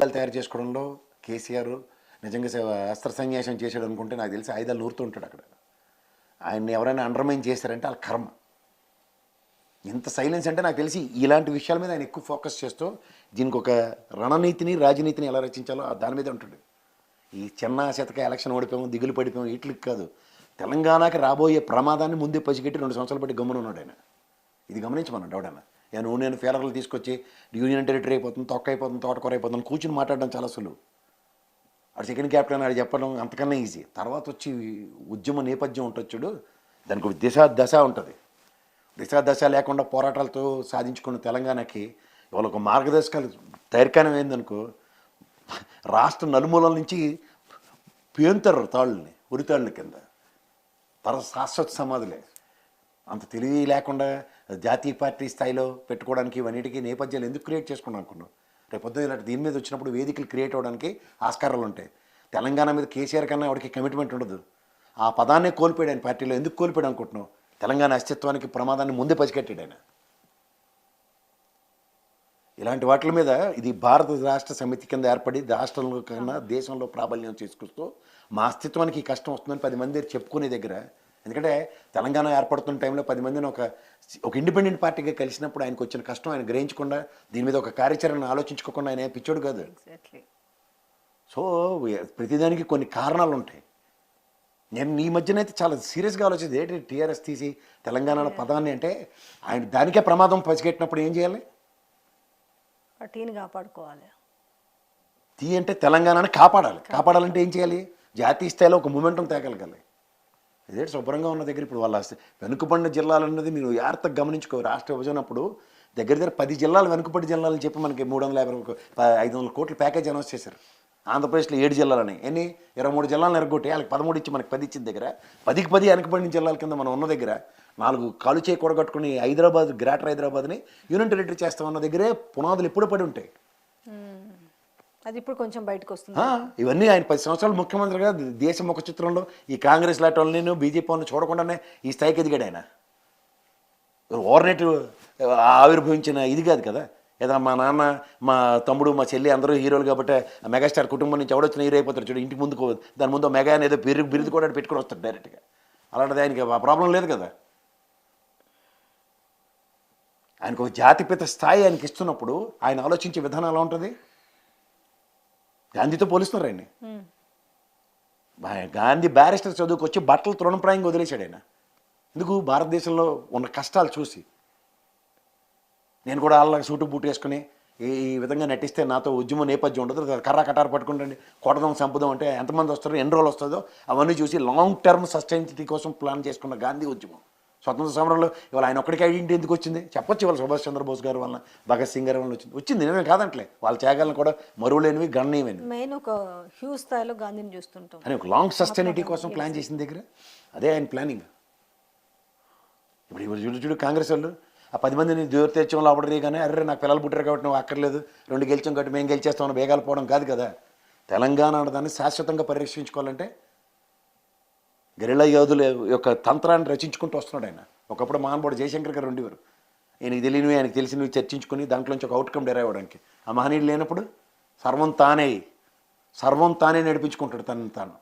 తయారు చేసుకోవడంలో కేసీఆర్ నిజంగా అస్త్ర సన్యాసం చేశాడు అనుకుంటే నాకు తెలిసి ఆయుధాలు నూరుతుంటాడు అక్కడ. ఆయన్ని ఎవరైనా అండర్మైన్ చేశారంటే వాళ్ళ కర్మ. ఇంత సైలెన్స్ అంటే నాకు తెలిసి ఇలాంటి విషయాల మీద ఆయన ఎక్కువ ఫోకస్ చేస్తూ దీనికి ఒక రణనీతిని రాజనీతిని ఎలా రచించాలో దాని మీద ఉంటాడు. ఈ చిన్న శతక ఎలక్షన్ ఓడిపోయాము, దిగులు పడిపోయాము, వీటికి కాదు, తెలంగాణకి రాబోయే ప్రమాదాన్ని ముందే పసిగట్టి 2 సంవత్సరాలు బట్టి గమ్మున ఉన్నాడు ఆయన. ఇది గమనించమన్నాడు ఎవడన్నా. నేను ఫేలర్లు తీసుకొచ్చి యూనియన్ టెరిటరీ అయిపోతుంది, తొక్క అయిపోతుంది, తోటకూర అయిపోతుంది, కూర్చుని మాట్లాడడం చాలా సులువు. అటు సెకండ్ క్యాప్టెన్ అది చెప్పడం అంతకన్నా ఈజీ. తర్వాత వచ్చి ఉద్యమ నేపథ్యం ఉంటుంది చూడు, దానికి ఒక దశ ఉంటుంది. దశ లేకుండా పోరాటాలతో సాధించుకున్న తెలంగాణకి ఇవాళ ఒక మార్గదర్శకాలు తైర్కానం ఏందనుకో, రాష్ట్ర నలుమూలల నుంచి పేంతారు తాళ్ళని, ఉరితాళ్ళ కింద తర్వాత శాశ్వత సమాధులే. అంత తెలివి లేకుండా జాతీయ పార్టీ స్థాయిలో పెట్టుకోవడానికి ఇవన్నిటికీ నేపథ్యాలు ఎందుకు క్రియేట్ చేసుకున్నాం అనుకున్నాం. రేపు పొద్దున ఇలాంటి దీని మీద వచ్చినప్పుడు వేదికలు క్రియేట్ అవ్వడానికి ఆస్కారాలు ఉంటాయి. తెలంగాణ మీద కేసీఆర్ కన్నా వాడికి కమిట్మెంట్ ఉండదు. ఆ పదాన్నే కోల్పోయాడు ఆయన పార్టీలో. ఎందుకు కోల్పోయాడు అనుకుంటున్నావు? తెలంగాణ అస్తిత్వానికి ప్రమాదాన్ని ముందే పసిగట్టాడు ఆయన. ఇలాంటి వాటి మీద ఇది భారత రాష్ట్ర సమితి కింద ఏర్పడి రాష్ట్రంలో కన్నా దేశంలో ప్రాబల్యం చేసుకొస్తూ మా అస్తిత్వానికి కష్టం వస్తుందని 10 మంది చెప్పుకునే దగ్గర, ఎందుకంటే తెలంగాణ ఏర్పడుతున్న టైంలో 10 మందిని ఒక ఇండిపెండెంట్ పార్టీగా కలిసినప్పుడు ఆయనకు వచ్చిన కష్టం ఆయన గ్రహించకుండా దీని మీద ఒక కార్యాచరణ ఆలోచించుకోకుండా ఆయన పిచ్చోడు కాదు. సో ప్రతిదానికి కొన్ని కారణాలు ఉంటాయి. నేను ఈ మధ్యన అయితే చాలా సీరియస్గా ఆలోచించి ఏంటి టీఆర్ఎస్ తీసి తెలంగాణలో పదాన్ని అంటే ఆయన దానికే ప్రమాదం పసిగట్టినప్పుడు ఏం చేయాలి? టీని కాపాడుకోవాలి. టీ అంటే తెలంగాణని కాపాడాలంటే ఏం చేయాలి? జాతీయ స్థాయిలో ఒక మూమెంటం తేగలగాలి. ఇదే శుభ్రంగా ఉన్న దగ్గర ఇప్పుడు వాళ్ళ వెనుకబడిన జిల్లాలు అన్నది మీరు జాగ్రత్తగా గమనించుకో. రాష్ట్ర విభజనప్పుడు దగ్గర 10 జిల్లాలు వెనుకబడి జిల్లాలని చెప్పి మనకి 350 500 కోట్ల ప్యాకేజ్ అనౌన్స్ చేశారు. ఆంధ్రప్రదేశ్లో 7 జిల్లాలని ఎన్ని 23 జిల్లాలను ఎరగొట్టి వాళ్ళకి 13 ఇచ్చి మనకి 10 ఇచ్చిన దగ్గర 10కి 10 వెనుకబడిన జిల్లాల కింద మనం ఉన్న దగ్గర 4 కాలు చేయి కూడగట్టుకుని హైదరాబాద్, గ్రేటర్ హైదరాబాద్ని యూనియన్ టెరిటరీ చేస్తామన్న దగ్గరే పునాదులు ఎప్పుడు పడి ఉంటాయి. అది ఇప్పుడు కొంచెం బయటకు వస్తుంది. ఇవన్నీ ఆయన 10 సంవత్సరాలు ముఖ్యమంత్రిగా దేశ ముఖ చిత్రంలో ఈ కాంగ్రెస్ లాంటి వాళ్ళని బీజేపీ వాళ్ళని చూడకుండానే ఈ స్థాయికి ఎదిగాడు ఆయన. ఓవర్నైట్ ఆవిర్భవించిన ఇది కాదు కదా. ఏదో మా నాన్న, మా తమ్ముడు, మా చెల్లి అందరూ హీరోలు కాబట్టి మెగాస్టార్ కుటుంబం నుంచి ఎవడొచ్చిన హీరో అయిపోతారు చూడు. ఇంటికి ముందుకు దాని ముందు మెగా ఏదో బిరుదు కూడా పెట్టుకుని వస్తాడు డైరెక్ట్గా. అలాంటిది ఆయనకి ఆ ప్రాబ్లం లేదు కదా. ఆయనకు ఒక జాతిపిత స్థాయి ఆయనకి ఇస్తున్నప్పుడు ఆయన ఆలోచించే విధానం ఎలా ఉంటుంది? గాంధీతో పోలిస్తున్నారు ఆయన్ని. గాంధీ బ్యారిస్టర్ చదువుకు వచ్చి బట్టలు తృణప్రాయంగా వదిలేశాడు ఆయన. ఎందుకు? భారతదేశంలో ఉన్న కష్టాలు చూసి. నేను కూడా వాళ్ళకి సూటు బూట్ వేసుకుని ఈ విధంగా నటిస్తే నాతో ఉద్యమ నేపథ్యం ఉండదు, కర్ర కటారు పట్టుకుంటండి, కొట్టడం చంపుదాం అంటే ఎంతమంది వస్తారో, ఎన్ని రోజులు వస్తుందో అవన్నీ చూసి లాంగ్ టర్మ్ సస్టైనిటీ కోసం ప్లాన్ చేసుకున్న గాంధీ ఉద్యమం. స్వతంత్ర సమరంలో ఇవాళ ఆయన ఒక్కడికి ఐడెంటిటీ ఎందుకు వచ్చింది చెప్పొచ్చు. ఇవాళ సుభాష్ చంద్రబోస్ గారి వల్ల, భగత్ సింగ్ గారి వల్ల వచ్చింది. నేనే కాదంటలే, వాళ్ళ త్యాగాలను కూడా మరువులేనివి, గణనీయమైనవి. మెయిన్ ఒక హ్యూజ్ స్థాయిలో గాంధీని చూస్తుంటాం అని ఒక లాంగ్ సస్టైనిటీ కోసం ప్లాన్ చేసిన దగ్గర అదే ఆయన ప్లానింగ్. ఇప్పుడు చూడు కాంగ్రెస్ వాళ్ళు ఆ 10 మందిని దూరతెచ్చంలో అవ్వడరే కానీ అర్రే నాకు పిల్లలు పుట్టారు కాబట్టి నువ్వు అక్కర్లేదు, 2 గెలిచాం కాబట్టి మేము గెలిచేస్తామని వేగాలు పోవడం కాదు కదా. తెలంగాణ అన్నదాన్ని శాశ్వతంగా పరిరక్షించుకోవాలంటే గెరిల్లా యోధుల యొక్క తంత్రాన్ని రచించుకుంటూ వస్తున్నాడు ఆయన. ఒకప్పుడు మహానుభావుడు జయశంకర్ గారు ఉండేవారు. ఈయనకి తెలియనివి ఆయనకి తెలిసినవి చర్చించుకుని దాంట్లోంచి ఒక అవుట్కమ్ డెరైవ్ అవ్వడానికి. ఆ మహనీయుడు లేనప్పుడు సర్వం తానే నడిపించుకుంటాడు తనని తాను.